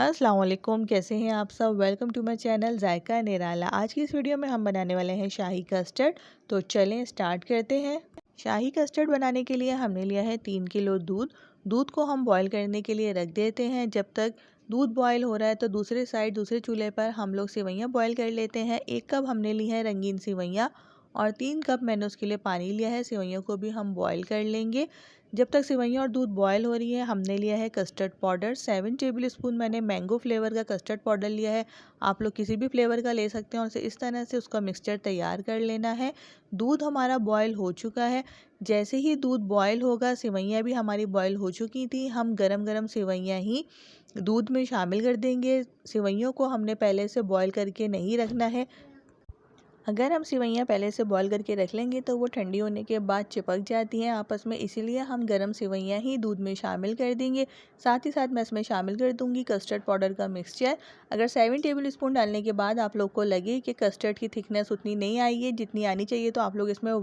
अस्सलाम वालेकुम, कैसे हैं आप सब। वेलकम टू माय चैनल जायका निराला। आज की इस वीडियो में हम बनाने वाले हैं शाही कस्टर्ड। तो चलें स्टार्ट करते हैं। शाही कस्टर्ड बनाने के लिए हमने लिया है 3 किलो दूध। दूध को हम बॉईल करने के लिए रख देते हैं। जब तक दूध बॉईल हो रहा है तो दूसरे साइड दूसरे चूल्हे पर हम लोग सेवइयाँ बॉईल कर लेते हैं। 1 कप हमने ली है रंगीन सेवइयाँ और 3 कप मैंने उसके लिए पानी लिया है। सेवइयों को भी हम बॉईल कर लेंगे। जब तक सेवइयाँ और दूध बॉयल हो रही है हमने लिया है कस्टर्ड पाउडर। 7 टेबल स्पून मैंने मैंगो फ्लेवर का कस्टर्ड पाउडर लिया है। आप लोग किसी भी फ्लेवर का ले सकते हैं और इस तरह से उसका मिक्सचर तैयार कर लेना है। दूध हमारा बॉयल हो चुका है। जैसे ही दूध बॉयल होगा, सेवइयाँ भी हमारी बॉयल हो चुकी थी, हम गरम गरम सेवइयाँ ही दूध में शामिल कर देंगे। सेवइयों को हमने पहले से बॉयल करके नहीं रखना है। अगर हम सेवइयाँ पहले से बॉईल करके रख लेंगे तो वो ठंडी होने के बाद चिपक जाती हैं आपस में, इसीलिए हम गरम सेवइयाँ ही दूध में शामिल कर देंगे। साथ ही साथ मैं इसमें शामिल कर दूंगी कस्टर्ड पाउडर का मिक्सचर। अगर 7 टेबल स्पून डालने के बाद आप लोग को लगे कि कस्टर्ड की थिकनेस उतनी नहीं आई है जितनी आनी चाहिए, तो आप लोग इसमें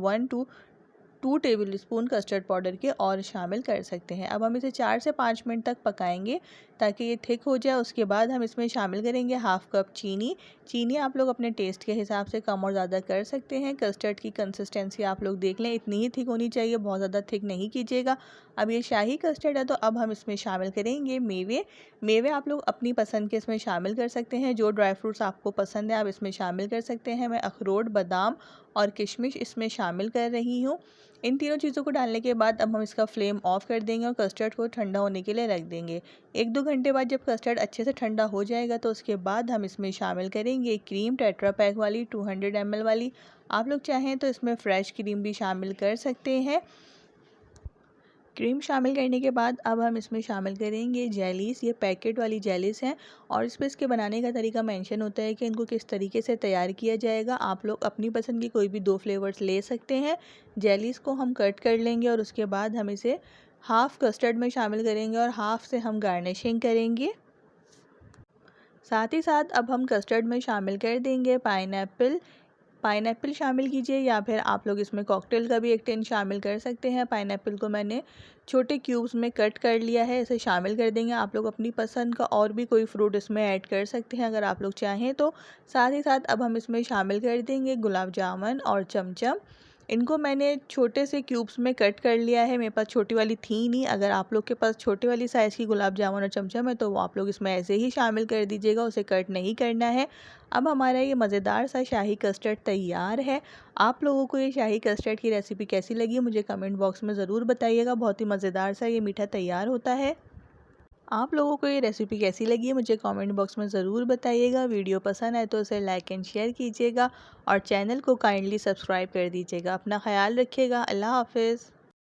2 टेबल स्पून कस्टर्ड पाउडर के और शामिल कर सकते हैं। अब हम इसे 4 से 5 मिनट तक पकाएंगे ताकि ये थिक हो जाए। उसके बाद हम इसमें शामिल करेंगे हाफ़ कप चीनी। चीनी आप लोग अपने टेस्ट के हिसाब से कम और ज़्यादा कर सकते हैं। कस्टर्ड की कंसिस्टेंसी आप लोग देख लें, इतनी ही थिक होनी चाहिए, बहुत ज़्यादा थिक नहीं कीजिएगा। अब ये शाही कस्टर्ड है तो अब हम इसमें शामिल करेंगे मेवे। मेवे आप लोग अपनी पसंद के इसमें शामिल कर सकते हैं। जो ड्राई फ्रूट्स आपको पसंद है आप इसमें शामिल कर सकते हैं। मैं अखरोट, बादाम और किशमिश इसमें शामिल कर रही हूँ। इन तीनों चीज़ों को डालने के बाद अब हम इसका फ्लेम ऑफ कर देंगे और कस्टर्ड को ठंडा होने के लिए रख देंगे। 1-2 घंटे बाद जब कस्टर्ड अच्छे से ठंडा हो जाएगा तो उसके बाद हम इसमें शामिल करेंगे क्रीम, टेट्रा पैक वाली 200 ml वाली। आप लोग चाहें तो इसमें फ्रेश क्रीम भी शामिल कर सकते हैं। क्रीम शामिल करने के बाद अब हम इसमें शामिल करेंगे जेलीज़। ये पैकेट वाली जेलीज़ हैं और इस पर इसके बनाने का तरीका मेंशन होता है कि इनको किस तरीके से तैयार किया जाएगा। आप लोग अपनी पसंद की कोई भी 2 फ्लेवर्स ले सकते हैं। जेलीज़ को हम कट कर लेंगे और उसके बाद हम इसे हाफ़ कस्टर्ड में शामिल करेंगे और हाफ़ से हम गार्निशिंग करेंगे। साथ ही साथ अब हम कस्टर्ड में शामिल कर देंगे पाइनएप्पल। पाइनएप्पल शामिल कीजिए या फिर आप लोग इसमें कॉकटेल का भी एक टिन शामिल कर सकते हैं। पाइनएप्पल को मैंने छोटे क्यूब्स में कट कर लिया है, इसे शामिल कर देंगे। आप लोग अपनी पसंद का और भी कोई फ्रूट इसमें ऐड कर सकते हैं अगर आप लोग चाहें तो। साथ ही साथ अब हम इसमें शामिल कर देंगे गुलाब जामुन और चमचम। इनको मैंने छोटे से क्यूब्स में कट कर लिया है, मेरे पास छोटी वाली थी नहीं। अगर आप लोग के पास छोटे वाली साइज़ की गुलाब जामुन और चमचम है तो वो आप लोग इसमें ऐसे ही शामिल कर दीजिएगा, उसे कट नहीं करना है। अब हमारा ये मज़ेदार सा शाही कस्टर्ड तैयार है। आप लोगों को ये शाही कस्टर्ड की रेसिपी कैसी लगी मुझे कमेंट बॉक्स में ज़रूर बताइएगा। बहुत ही मज़ेदार सा ये मीठा तैयार होता है। आप लोगों को ये रेसिपी कैसी लगी मुझे कमेंट बॉक्स में ज़रूर बताइएगा। वीडियो पसंद आए तो उसे लाइक एंड शेयर कीजिएगा और चैनल को काइंडली सब्सक्राइब कर दीजिएगा। अपना ख्याल रखिएगा। अल्लाह हाफ़िज़।